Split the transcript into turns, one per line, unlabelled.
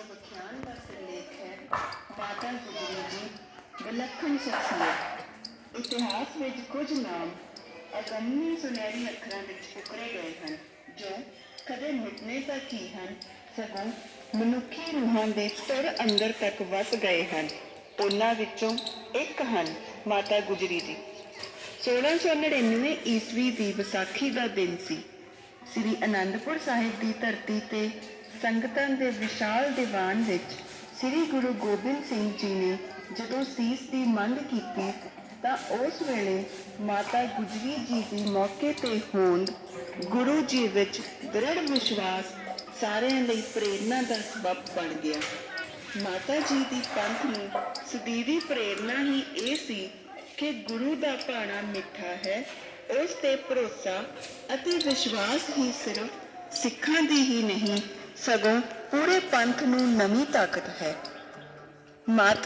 ਵਿਖਿਆਨ ਦਾ ਸਿਰਲੇਖ ਹੈ ਮਾਤਾ ਗੁਜਰੀ ਦੀ ਵਿਲੱਖਣ ਸ਼ਖਸੀਅਤ। ਇਤਿਹਾਸ ਵਿੱਚ ਕੁਝ ਨਾਮ ਅਗੰਮੀ ਸੁਨਹਿਰੀ ਅੱਖਰਾਂ ਵਿੱਚ ਉਕਰੇ ਗਏ ਹਨ ਜੋ ਕਦੇ ਮਿਟਣੇ ਤਾਂ ਕੀ ਹਨ, ਸਗੋਂ ਮਨੁੱਖੀ ਰੂਹਾਂ ਦੇ ਸਿਰ ਅੰਦਰ ਤੱਕ ਵਸ ਗਏ ਹਨ। ਉਹਨਾਂ ਵਿੱਚੋਂ ਇੱਕ ਹਨ ਮਾਤਾ ਗੁਜਰੀ ਜੀ। 1699 ਈਸਵੀ ਦੀ ਵਿਸਾਖੀ ਦਾ ਦਿਨ ਸੀ। ਸ੍ਰੀ ਅਨੰਦਪੁਰ ਸਾਹਿਬ ਦੀ ਧਰਤੀ ਤੇ ਸੰਗਤਾਂ ਦੇ ਵਿਸ਼ਾਲ ਦੀਵਾਨ ਵਿੱਚ ਸ੍ਰੀ ਗੁਰੂ ਗੋਬਿੰਦ ਸਿੰਘ ਜੀ ਨੇ ਜਦੋਂ ਸੀਸ ਦੀ ਮੰਗ ਕੀਤੀ ਤਾਂ ਉਸ ਵੇਲੇ ਮਾਤਾ ਗੁਜਰੀ ਜੀ ਦੀ ਮੌਕੇ ਤੇ ਹੋਂਦ ਗੁਰੂ ਜੀ ਵਿੱਚ ਦ੍ਰਿੜ ਵਿਸ਼ਵਾਸ ਸਾਰਿਆਂ ਲਈ ਪ੍ਰੇਰਨਾ ਦਾ ਸਬੱਬ ਬਣ ਗਿਆ। ਮਾਤਾ ਜੀ ਦੀ ਪੰਥ ਨੂੰ ਸਦੀਵੀ ਪ੍ਰੇਰਨਾ ਹੀ ਇਹ ਸੀ ਕਿ ਗੁਰੂ ਦਾ ਭਾਣਾ ਮਿੱਠਾ ਹੈ। ਉਸ ਤੇ ਭਰੋਸਾ ਅਤੇ ਵਿਸ਼ਵਾਸ ਹੀ ਸਿਰਫ ਸਿੱਖਾਂ ਦੀ ਹੀ ਨਹੀਂ, ਸਗੋਂ ਪੂਰੇ ਪੰਥ ਨੂੰ ਨਵੀਂ ਤਾਕਤ ਹੈ। ਮਾਤਾ